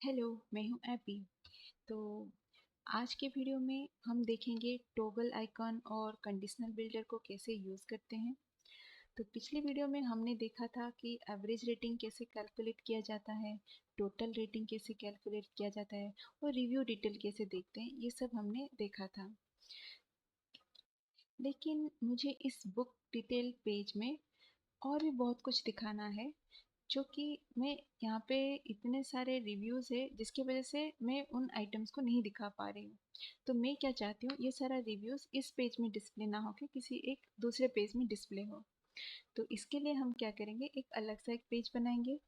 Hello, मैं हूँ AP. तो आज के वीडियो में हम देखेंगे टॉगल आइकॉन और कंडीशनल बिल्डर को कैसे यूज़ करते हैं। तो पिछली वीडियो में हमने देखा था कि एवरेज रेटिंग कैसे कैलकुलेट किया जाता है, टोटल रेटिंग कैसे कैलकुलेट किया जाता है और रिव्यू डिटेल कैसे देखते हैं, ये सब हमने देखा था। लेकिन मुझे इस बुक डिटेल पेज में और भी बहुत कुछ दिखाना है, जो कि मैं यहाँ पे इतने सारे रिव्यूज़ है जिसकी वजह से मैं उन आइटम्स को नहीं दिखा पा रही हूँ। तो मैं क्या चाहती हूँ, ये सारा रिव्यूज़ इस पेज में डिस्प्ले ना होकर किसी एक दूसरे पेज में डिस्प्ले हो। तो इसके लिए हम क्या करेंगे, एक अलग सा एक पेज बनाएंगे।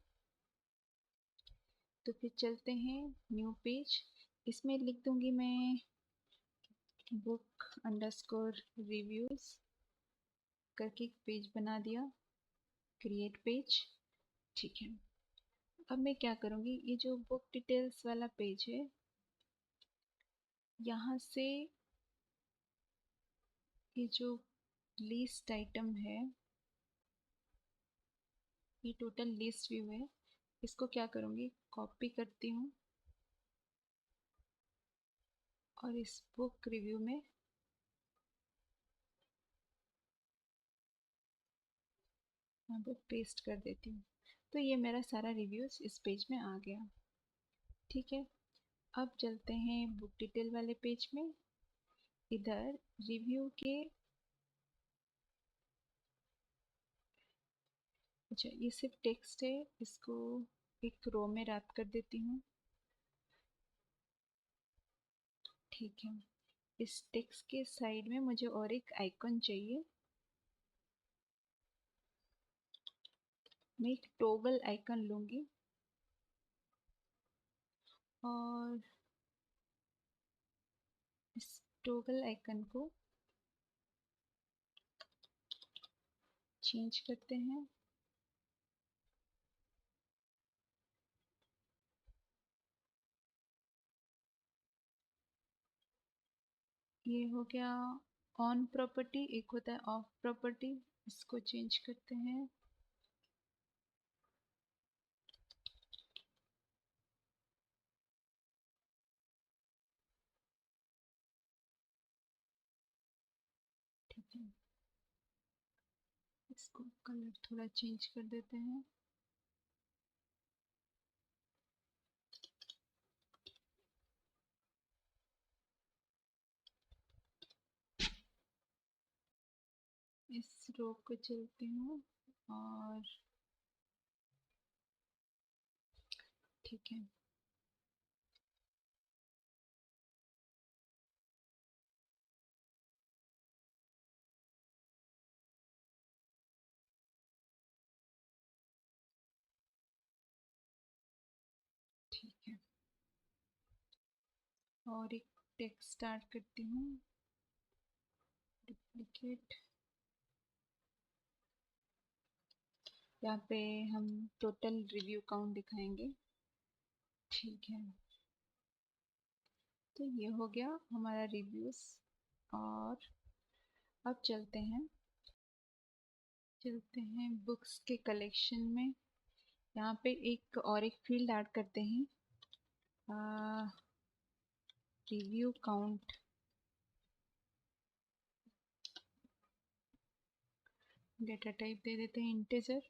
तो फिर चलते हैं न्यू पेज। इसमें लिख दूंगी मैं बुक अंडरस्कोर रिव्यूज़ करके एक पेज बना दिया, क्रिएट पेज। ठीक है। अब मैं क्या करूँगी, ये जो बुक डिटेल्स वाला पेज है, यहाँ से ये जो लिस्ट आइटम है, ये टोटल लिस्ट व्यू है, इसको क्या करूँगी, कॉपी करती हूँ और इस बुक रिव्यू में यहाँ पे पेस्ट कर देती हूँ। तो ये मेरा सारा रिव्यूज़ इस पेज में आ गया। ठीक है। अब चलते हैं बुक डिटेल वाले पेज में। इधर रिव्यू के, अच्छा ये सिर्फ टेक्स्ट है, इसको एक रो में रैप कर देती हूँ। ठीक है। इस टेक्स्ट के साइड में मुझे और एक आइकन चाहिए। मैं एक टॉगल आइकन लूँगी और इस टॉगल आइकन को चेंज करते हैं। ये हो गया ऑन प्रॉपर्टी, एक होता है ऑफ प्रॉपर्टी, इसको चेंज करते हैं। ठीक है। इसको कलर थोड़ा चेंज कर देते हैं। इस रो को चलती हूँ और ठीक है। ठीक है। और एक टेक्स्ट स्टार्ट करती हूँ, डुप्लीकेट। यहाँ पे हम टोटल रिव्यू काउंट दिखाएंगे। ठीक है। तो ये हो गया हमारा रिव्यूज। और अब चलते हैं बुक्स के कलेक्शन में। यहाँ पे एक और एक फील्ड ऐड करते हैं, रिव्यू काउंट। डेटा टाइप दे देते हैं इंटीजर।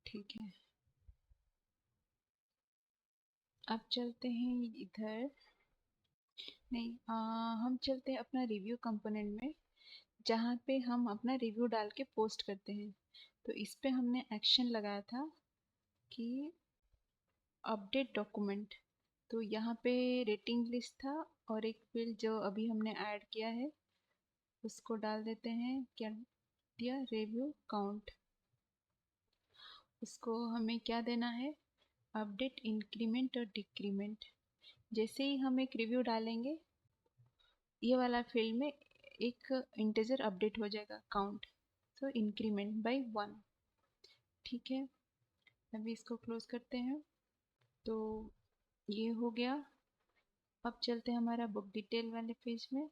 ठीक है। अब चलते हैं इधर, नहीं हम चलते हैं अपना रिव्यू कंपोनेंट में, जहाँ पे हम अपना रिव्यू डाल के पोस्ट करते हैं। तो इस पे हमने एक्शन लगाया था कि अपडेट डॉक्यूमेंट। तो यहाँ पे रेटिंग लिस्ट था और एक फील्ड जो अभी हमने ऐड किया है, उसको डाल देते हैं। क्या दिया, रिव्यू काउंट। उसको हमें क्या देना है, अपडेट इंक्रीमेंट और डिक्रीमेंट। जैसे ही हम एक रिव्यू डालेंगे, ये वाला फील्ड में एक इंटीजर अपडेट हो जाएगा, काउंट। तो इंक्रीमेंट बाय 1। ठीक है। अभी इसको क्लोज करते हैं। तो ये हो गया। अब चलते हैं हमारा बुक डिटेल वाले पेज में।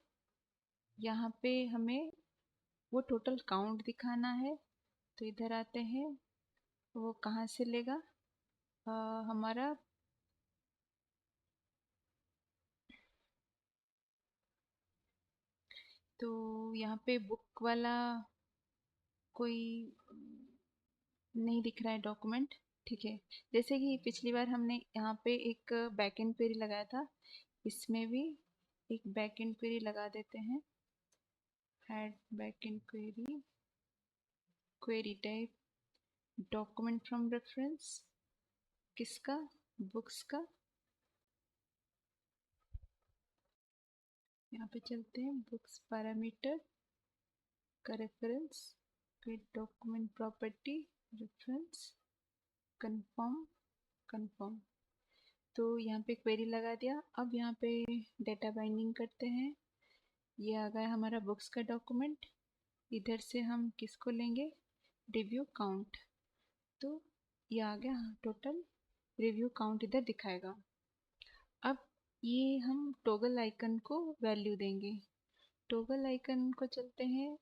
यहाँ पे हमें वो टोटल काउंट दिखाना है। तो इधर आते हैं, वो कहाँ से लेगा, हमारा तो यहाँ पे बुक वाला कोई नहीं दिख रहा है डॉक्यूमेंट। ठीक है, जैसे कि पिछली बार हमने यहाँ पे एक बैकएंड क्वेरी लगाया था, इसमें भी एक बैकएंड क्वेरी लगा देते हैं। Add backend query, query type document from reference, किसका, बुक्स का। यहाँ पे चलते हैं, बुक्स पैरामीटर का रेफरेंस, फिर document property reference, confirm confirm. तो यहाँ पे क्वेरी लगा दिया। अब यहाँ पे डेटा बाइंडिंग करते हैं। ये आ गया हमारा बुक्स का डॉक्यूमेंट। इधर से हम किसको लेंगे, रिव्यू काउंट। तो ये आ गया टोटल रिव्यू काउंट, इधर दिखाएगा। अब ये हम टॉगल आइकन को वैल्यू देंगे। टॉगल आइकन को चलते हैं,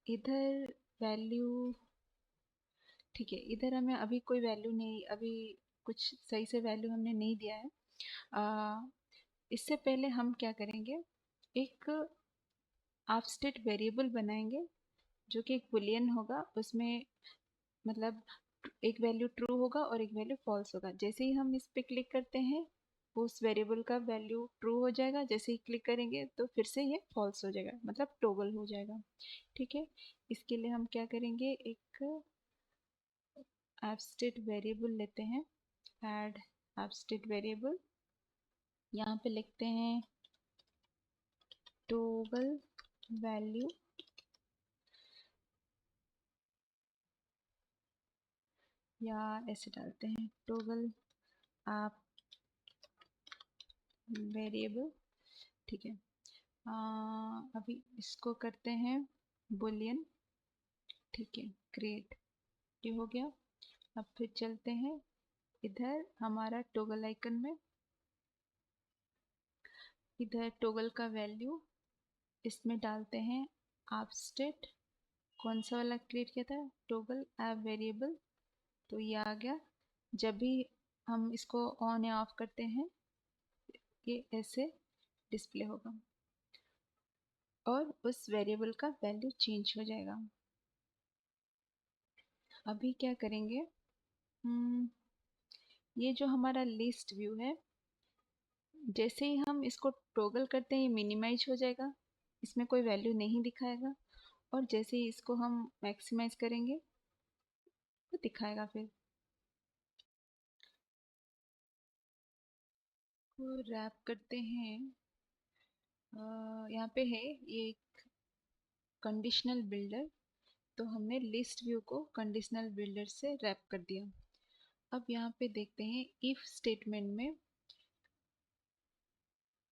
इधर वैल्यू, ठीक है, इधर हमें अभी कोई वैल्यू नहीं, अभी कुछ सही से वैल्यू हमने नहीं दिया है। इससे पहले हम क्या करेंगे, एक ऑफसेट वेरिएबल बनाएंगे जो कि एक बुलियन होगा। उसमें मतलब एक वैल्यू ट्रू होगा और एक वैल्यू फॉल्स होगा। जैसे ही हम इस पे क्लिक करते हैं, उस वेरिएबल का वैल्यू ट्रू हो जाएगा। जैसे ही क्लिक करेंगे तो फिर से ये फॉल्स हो जाएगा, मतलब टॉगल हो जाएगा। ठीक है, इसके लिए हम क्या करेंगे, एक एब्स्ट्रैक्ट वेरिएबल लेते हैं। ऐड एब्स्ट्रैक्ट वेरिएबल, यहाँ पे लिखते हैं टॉगल वैल्यू, या ऐसे डालते हैं टॉगल आप वेरिएबल। ठीक है, अभी इसको करते हैं बुलियन। ठीक है, क्रिएट, ये हो गया। अब फिर चलते हैं इधर हमारा टॉगल आइकन में, इधर टॉगल का वैल्यू इसमें डालते हैं एब्स्ट्रैक्ट, कौन सा वाला क्रिएट किया था, टॉगल ऐप वेरिएबल। तो ये आ गया। जब भी हम इसको ऑन या ऑफ करते हैं, ये ऐसे डिस्प्ले होगा और उस वेरिएबल का वैल्यू चेंज हो जाएगा। अभी क्या करेंगे, ये जो हमारा लिस्ट व्यू है, जैसे ही हम इसको टॉगल करते हैं ये मिनिमाइज हो जाएगा, इसमें कोई वैल्यू नहीं दिखाएगा। और जैसे ही इसको हम मैक्सिमाइज करेंगे तो दिखाएगा। फिर को रैप करते हैं। यहाँ पे है ये एक कंडीशनल बिल्डर, तो हमने लिस्ट व्यू को कंडीशनल बिल्डर से रैप कर दिया। अब यहाँ पे देखते हैं इफ स्टेटमेंट में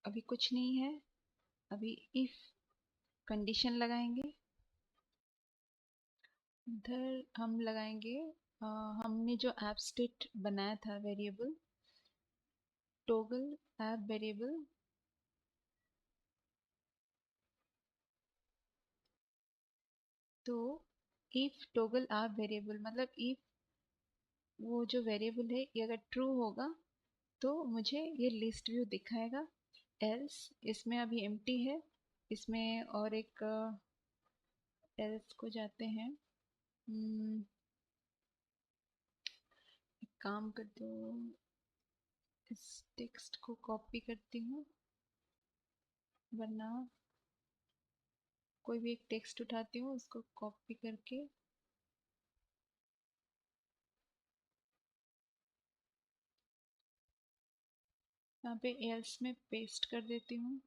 अभी कुछ नहीं है, अभी इफ कंडीशन लगाएंगे। इधर हम लगाएंगे, हमने जो ऐप स्टेट बनाया था वेरिएबल, टॉगल ऐप वेरिएबल, तो इफ टॉगल ऐप वेरिएबल मतलब इफ वो जो वेरिएबल है ये अगर ट्रू होगा तो मुझे ये लिस्ट व्यू दिखाएगा। एल्स इसमें अभी एम्प्टी है, इसमें और एक एल्स को जाते हैं। एक काम करती हूँ, इस टेक्स्ट को कॉपी करती हूँ, वरना कोई भी एक टेक्स्ट उठाती हूँ उसको कॉपी करके यहाँ पे एल्स में पेस्ट कर देती हूँ।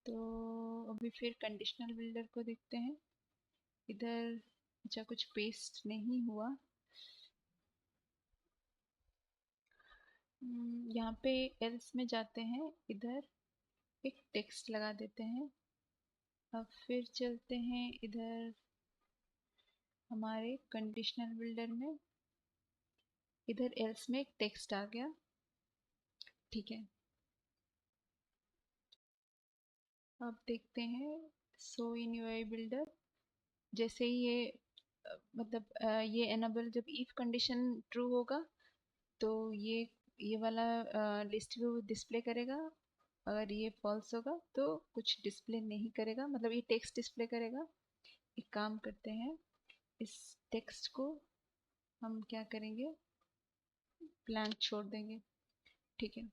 तो अभी फिर कंडीशनल बिल्डर को देखते हैं। इधर अच्छा कुछ पेस्ट नहीं हुआ। यहाँ पे एल्स में जाते हैं, इधर एक टेक्स्ट लगा देते हैं। अब फिर चलते हैं इधर हमारे कंडीशनल बिल्डर में, इधर एल्स में एक टेक्स्ट आ गया। ठीक है, अब देखते हैं सो इन यूआई बिल्डर। जैसे ही ये मतलब ये एनेबल, जब इफ कंडीशन ट्रू होगा तो ये वाला लिस्ट व्यू डिस्प्ले करेगा। अगर ये फॉल्स होगा तो कुछ डिस्प्ले नहीं करेगा, मतलब ये टेक्स्ट डिस्प्ले करेगा। एक काम करते हैं, इस टेक्स्ट को हम क्या करेंगे, ब्लैंक छोड़ देंगे। ठीक है,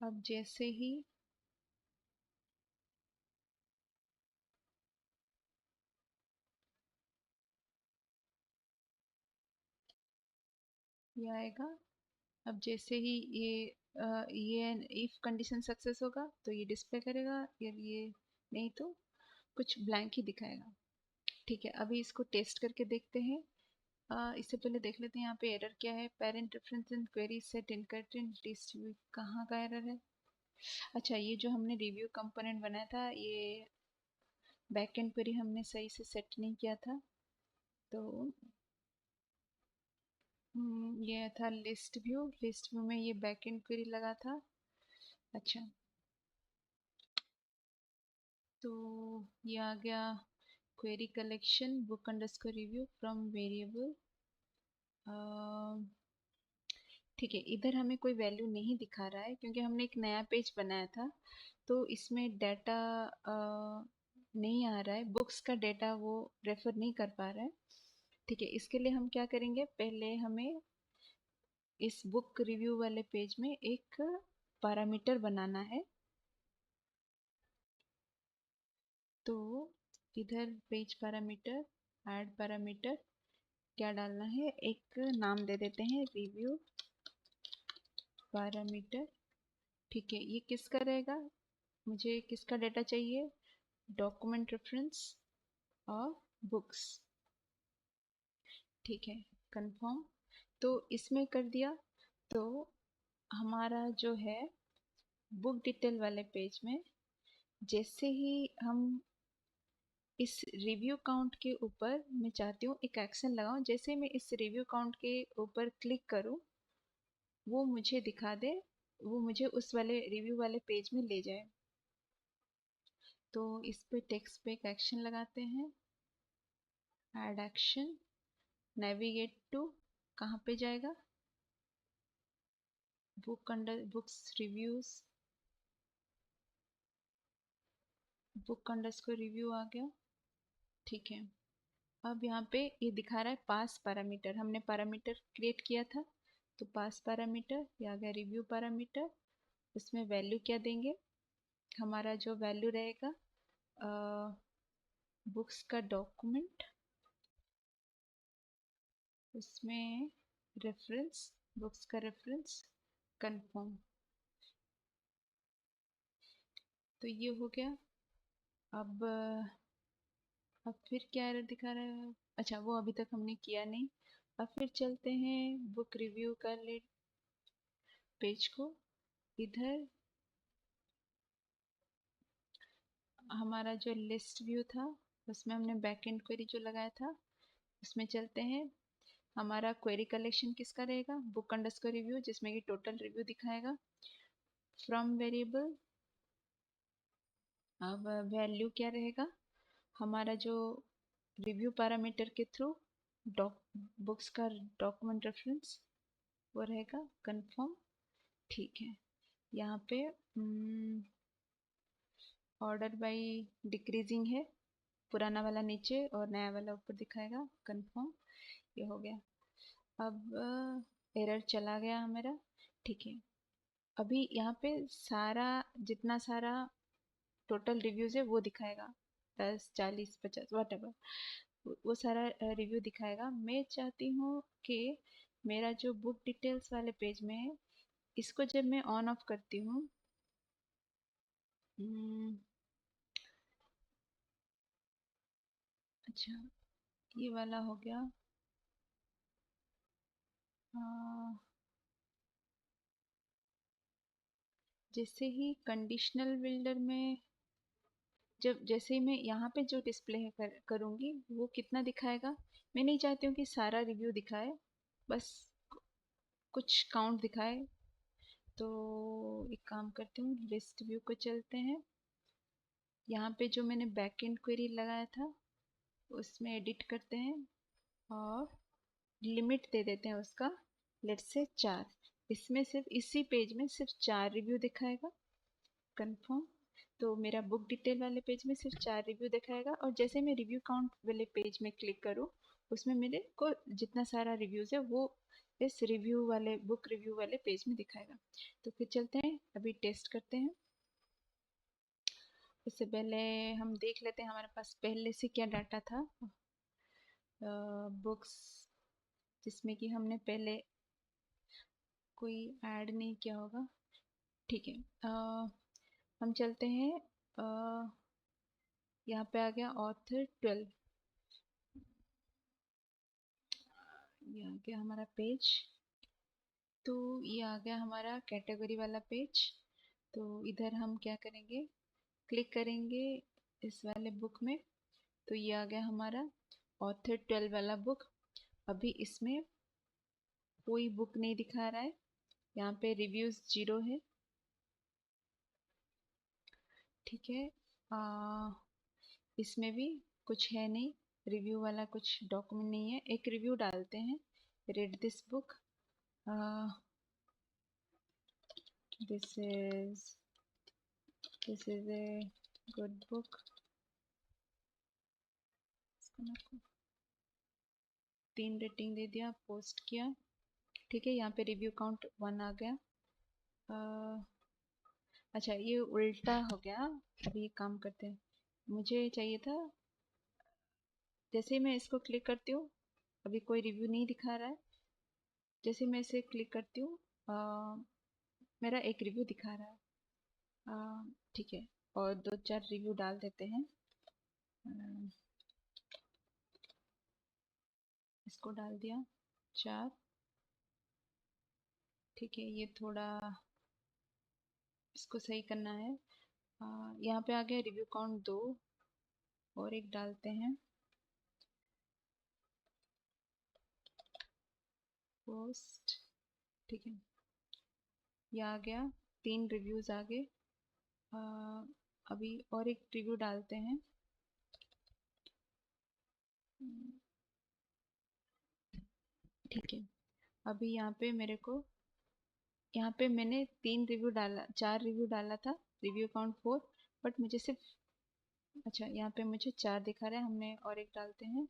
अब जैसे ही ये आएगा, अब जैसे ही ये इफ कंडीशन सक्सेस होगा तो ये डिस्प्ले करेगा, ये नहीं तो कुछ ब्लैंक ही दिखाएगा। ठीक है, अभी इसको टेस्ट करके देखते हैं। इससे पहले देख लेते हैं यहाँ पे एरर क्या है। Parent reference in query set incorrect in list view, कहाँ का एरर है? अच्छा, ये जो हमने रिव्यू कंपोनेंट बनाया था, ये बैकएंड क्वेरी हमने सही से सेट नहीं किया था। तो ये था लिस्ट व्यू में ये बैकएंड क्वेरी लगा था। अच्छा, तो ये आ गया query collection book underscore review from variable. ठीक है, इधर हमें कोई वैल्यू नहीं दिखा रहा है क्योंकि हमने एक नया पेज बनाया था, तो इसमें डाटा नहीं आ रहा है, बुक्स का डाटा वो रेफर नहीं कर पा रहा है। ठीक है, इसके लिए हम क्या करेंगे, पहले हमें इस बुक रिव्यू वाले पेज में एक पैरामीटर बनाना है। तो इधर पेज पैरामीटर, ऐड पैरामीटर, क्या डालना है, एक नाम दे देते हैं रिव्यू पैरामीटर। ठीक है, ये किसका रहेगा, मुझे किसका डाटा चाहिए, डॉक्यूमेंट रेफरेंस और बुक्स। ठीक है, कंफर्म। तो इसमें कर दिया, तो हमारा जो है बुक डिटेल वाले पेज में जैसे ही हम इस रिव्यू काउंट के ऊपर, मैं चाहती हूँ एक एक्शन लगाऊं, जैसे मैं इस रिव्यू काउंट के ऊपर क्लिक करूँ वो मुझे दिखा दे, वो मुझे उस वाले रिव्यू वाले पेज में ले जाए। तो इस पे टेक्स्ट पे एक एक्शन लगाते हैं, ऐड एक्शन, नेविगेट टू, कहाँ पे जाएगा, book under books reviews, book underscore review आ गया। ठीक है, अब यहाँ पे ये दिखा रहा है पास पैरामीटर, हमने पैरामीटर क्रिएट किया था, तो पास पैरामीटर, ये आ गया रिव्यू पैरामीटर। उसमें वैल्यू क्या देंगे, हमारा जो वैल्यू रहेगा बुक्स का डॉक्यूमेंट, उसमें रेफरेंस, बुक्स का रेफरेंस, कंफर्म। तो ये हो गया। अब फिर क्या एरर दिखा रहा है, अच्छा वो अभी तक हमने किया नहीं। अब फिर चलते हैं बुक रिव्यू कर ले पेज को, इधर हमारा जो लिस्ट व्यू था उसमें हमने बैकएंड क्वेरी जो लगाया था उसमें चलते हैं। हमारा क्वेरी कलेक्शन किसका रहेगा, बुक अंडरस्कोर रिव्यू, जिसमें कि टोटल रिव्यू दिखाएगा, फ्रॉम वेरिएबल। अब वैल्यू क्या रहेगा, हमारा जो रिव्यू पैरामीटर के थ्रू डॉक बुक्स का डॉक्यूमेंट रेफरेंस वो रहेगा, कंफर्म। ठीक है, यहाँ पे ऑर्डर बाय डिक्रीजिंग है, पुराना वाला नीचे और नया वाला ऊपर दिखाएगा, कंफर्म। ये हो गया। अब एरर चला गया मेरा। ठीक है, अभी यहाँ पे सारा, जितना सारा टोटल रिव्यूज है वो दिखाएगा, 10, 40, 50 वट एवर, वो सारा रिव्यू दिखाएगा। मैं चाहती हूँ कि मेरा जो बुक डिटेल्स वाले पेज में है, इसको जब मैं ऑन ऑफ करती हूँ, अच्छा ये वाला हो गया। जैसे ही कंडीशनल बिल्डर में, जब जैसे ही मैं यहाँ पे जो डिस्प्ले करूँगी वो कितना दिखाएगा, मैं नहीं चाहती हूँ कि सारा रिव्यू दिखाए, बस कुछ काउंट दिखाए। तो एक काम करती हूँ, लिस्ट व्यू को चलते हैं, यहाँ पे जो मैंने बैकएंड क्वेरी लगाया था उसमें एडिट करते हैं और लिमिट दे देते हैं उसका, लेट्स से 4। इसमें सिर्फ इसी पेज में सिर्फ 4 रिव्यू दिखाएगा। कंफर्म। तो मेरा बुक डिटेल वाले पेज में सिर्फ 4 रिव्यू दिखाएगा, और जैसे मैं रिव्यू काउंट वाले पेज में क्लिक करूँ उसमें मेरे को जितना सारा रिव्यूज़ है वो इस रिव्यू वाले बुक रिव्यू वाले पेज में दिखाएगा। तो फिर चलते हैं, अभी टेस्ट करते हैं। उससे पहले हम देख लेते हैं हमारे पास पहले से क्या डाटा था बुक्स, जिसमें कि हमने पहले कोई ऐड नहीं किया होगा। ठीक है, हम चलते हैं। यहाँ पे आ गया ऑथर 12, ये आ गया हमारा पेज। तो ये आ गया हमारा कैटेगरी वाला पेज। तो इधर हम क्या करेंगे, क्लिक करेंगे इस वाले बुक में। तो ये आ गया हमारा ऑथर 12 वाला बुक। अभी इसमें कोई बुक नहीं दिखा रहा है, यहाँ पे रिव्यूज़ 0 है। ठीक है, इसमें भी कुछ है नहीं, रिव्यू वाला कुछ डॉक्यूमेंट नहीं है। एक रिव्यू डालते हैं, read this book, this is a good book। 3 rating दे दिया, पोस्ट किया। ठीक है, यहाँ पे रिव्यू काउंट 1 आ गया। अच्छा, ये उल्टा हो गया। अभी ये काम करते हैं, मुझे चाहिए था जैसे ही मैं इसको क्लिक करती हूँ अभी कोई रिव्यू नहीं दिखा रहा है। जैसे मैं इसे क्लिक करती हूँ मेरा एक रिव्यू दिखा रहा है। ठीक है, और 2-4 रिव्यू डाल देते हैं। इसको डाल दिया 4। ठीक है, ये थोड़ा इसको सही करना है। यहाँ पे आ गया रिव्यू काउंट 2, और एक डालते हैं पोस्ट। ठीक है, ये आ गया, 3 रिव्यूज़ आ गए। अभी और एक रिव्यू डालते हैं। ठीक है, अभी यहाँ पे मेरे को, यहाँ पे मैंने 3 रिव्यू डाला, 4 रिव्यू डाला था, रिव्यू काउंट 4, बट मुझे सिर्फ, अच्छा यहाँ पे मुझे 4 दिखा रहा है। हमने और एक डालते हैं।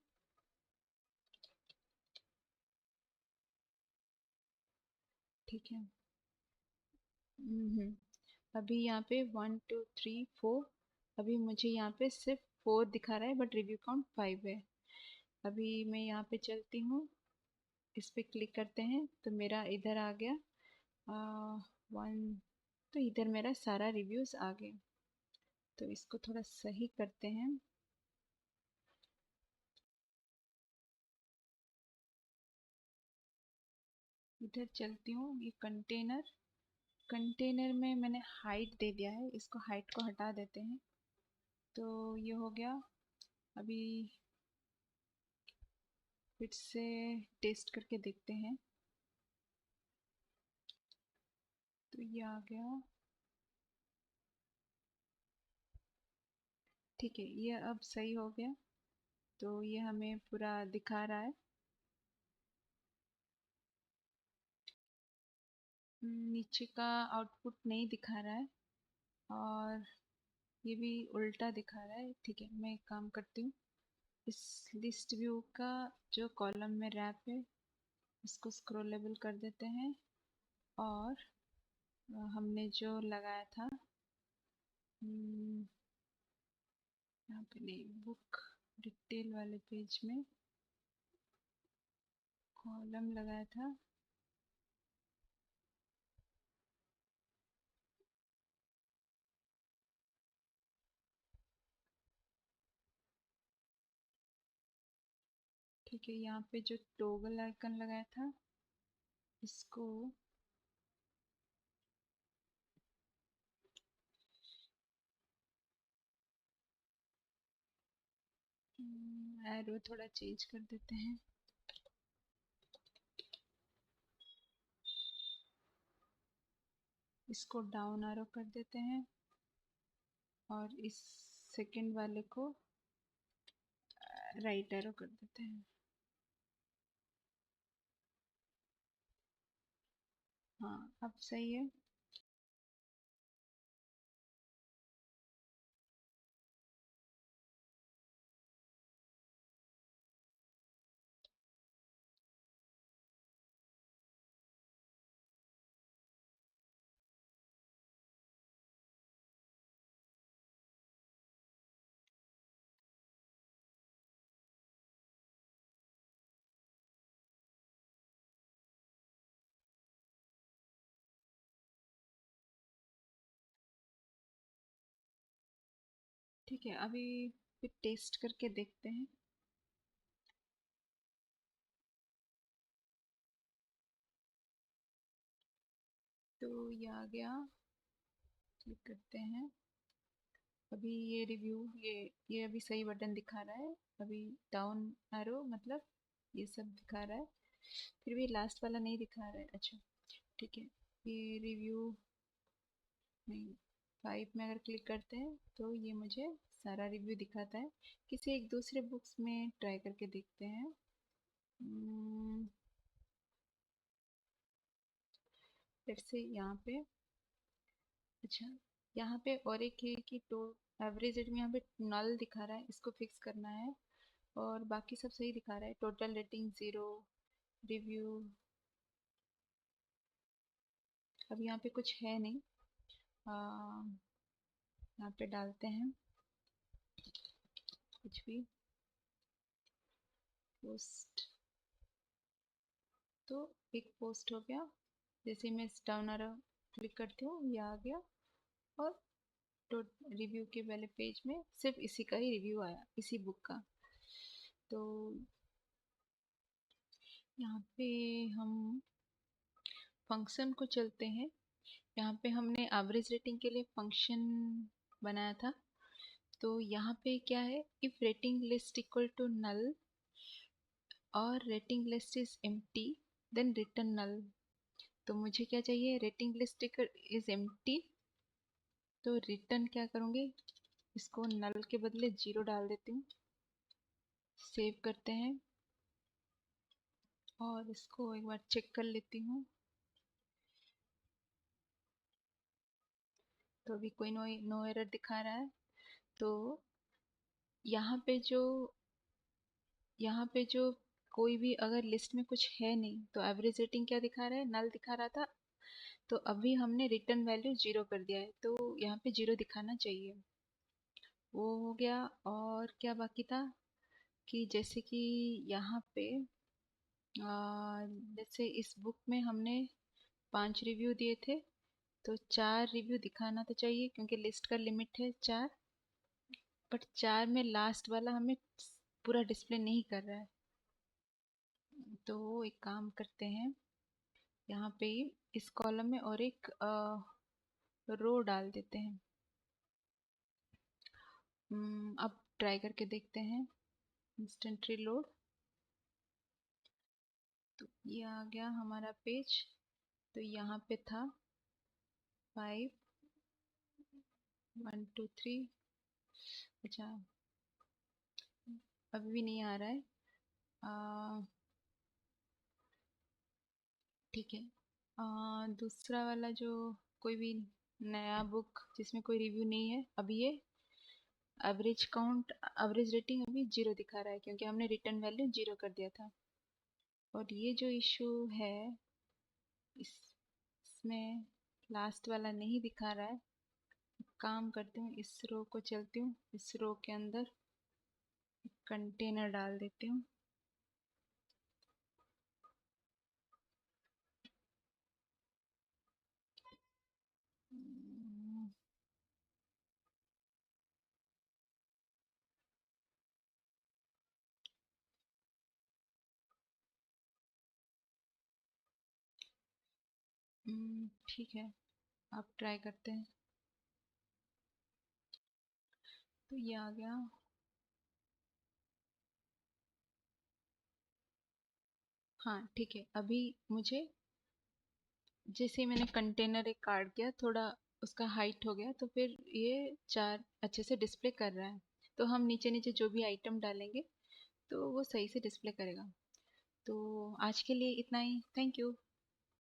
ठीक है, अभी यहाँ पे 1 2 3 4, अभी मुझे यहाँ पे सिर्फ 4 दिखा रहा है, बट रिव्यू काउंट 5 है। अभी मैं यहाँ पे चलती हूँ, इस पे क्लिक करते हैं तो मेरा इधर आ गया 1। तो इधर मेरा सारा रिव्यूज़ आ गए। तो इसको थोड़ा सही करते हैं। इधर चलती हूँ, ये कंटेनर में मैंने हाइट दे दिया है, इसको हाइट को हटा देते हैं। तो ये हो गया। अभी फिर से टेस्ट करके देखते हैं। तो ये आ गया। ठीक है, ये अब सही हो गया। तो ये हमें पूरा दिखा रहा है। नीचे का आउटपुट नहीं दिखा रहा है, और ये भी उल्टा दिखा रहा है। ठीक है, मैं एक काम करती हूँ, इस लिस्ट व्यू का जो कॉलम में रैप है इसको स्क्रॉलेबल कर देते हैं, और हमने जो लगाया था यहाँ पे नहीं, बुक डिटेल वाले पेज में कॉलम लगाया था। ठीक है, यहाँ पे जो टॉगल आइकन लगाया था इसको एरो थोड़ा चेंज कर देते हैं। इसको डाउन एरो कर देते हैं, और इस सेकंड वाले को राइट एरो कर देते हैं। हाँ अब सही है। ठीक है, अभी फिर टेस्ट करके देखते हैं। तो ये आ गया, क्लिक करते हैं। अभी ये रिव्यू, ये अभी सही बटन दिखा रहा है। अभी डाउन एरो मतलब ये सब दिखा रहा है, फिर भी लास्ट वाला नहीं दिखा रहा है। अच्छा ठीक है, ये रिव्यू नहीं, 5 में अगर क्लिक करते हैं तो ये मुझे सारा रिव्यू दिखाता है। किसी एक दूसरे बुक्स में ट्राई करके देखते हैं। फिर से यहाँ पे, अच्छा यहाँ पे और एक है कि तो एवरेज रेट में यहाँ पे नल दिखा रहा है, इसको फिक्स करना है। और बाकी सब सही दिखा रहा है, टोटल रेटिंग 0, रिव्यू। अब यहाँ पे कुछ है नहीं। यहाँ पे डालते हैं कुछ भी, पोस्ट। तो एक पोस्ट हो गया। जैसे मैं डाउन आ रहा क्लिक करती हूँ, ये आ गया। और तो रिव्यू के वाले पेज में सिर्फ इसी का ही रिव्यू आया, इसी बुक का। तो यहाँ पे हम फंक्शन को चलते हैं। यहाँ पे हमने एवरेज रेटिंग के लिए फंक्शन बनाया था। तो यहाँ पे क्या है, if rating list equal to null और rating list is empty then return null. तो मुझे क्या चाहिए, रेटिंग लिस्ट इज एम्प्टी, तो रिटर्न क्या करूँगी, इसको नल के बदले 0 डाल देती हूँ। सेव करते हैं और इसको एक बार चेक कर लेती हूँ। तो अभी कोई नो एरर दिखा रहा है। तो यहाँ पे जो यहाँ पे जो कोई भी अगर लिस्ट में कुछ है नहीं, तो एवरेज रेटिंग क्या दिखा रहा है, नल दिखा रहा था। तो अभी हमने रिटर्न वैल्यू 0 कर दिया है, तो यहाँ पे 0 दिखाना चाहिए। वो हो गया। और क्या बाकी था कि जैसे कि यहाँ पे जैसे इस बुक में हमने 5 रिव्यू दिए थे, तो 4 रिव्यू दिखाना तो चाहिए क्योंकि लिस्ट का लिमिट है 4। बट 4 में लास्ट वाला हमें पूरा डिस्प्ले नहीं कर रहा है। तो एक काम करते हैं, यहाँ पे इस कॉलम में और एक रो डाल देते हैं। अब ट्राई करके देखते हैं, इंस्टेंट रीलोड। तो ये आ गया हमारा पेज। तो यहाँ पे था 5, 1 2 3। अच्छा अभी भी नहीं आ रहा है। ठीक है, दूसरा वाला जो कोई भी नया बुक जिसमें कोई रिव्यू नहीं है, अभी ये एवरेज काउंट, एवरेज रेटिंग अभी 0 दिखा रहा है क्योंकि हमने रिटर्न वैल्यू 0 कर दिया था। और ये जो इशू है, इसमें लास्ट वाला नहीं दिखा रहा है। काम करती हूँ, इस रो को चलती हूँ, इस रो के अंदर कंटेनर डाल देती हूँ। ठीक है, आप ट्राई करते हैं। तो ये आ गया। हाँ ठीक है, अभी मुझे जैसे मैंने कंटेनर एक काट दिया, थोड़ा उसका हाइट हो गया, तो फिर ये 4 अच्छे से डिस्प्ले कर रहा है। तो हम नीचे नीचे जो भी आइटम डालेंगे तो वो सही से डिस्प्ले करेगा। तो आज के लिए इतना ही, थैंक यू।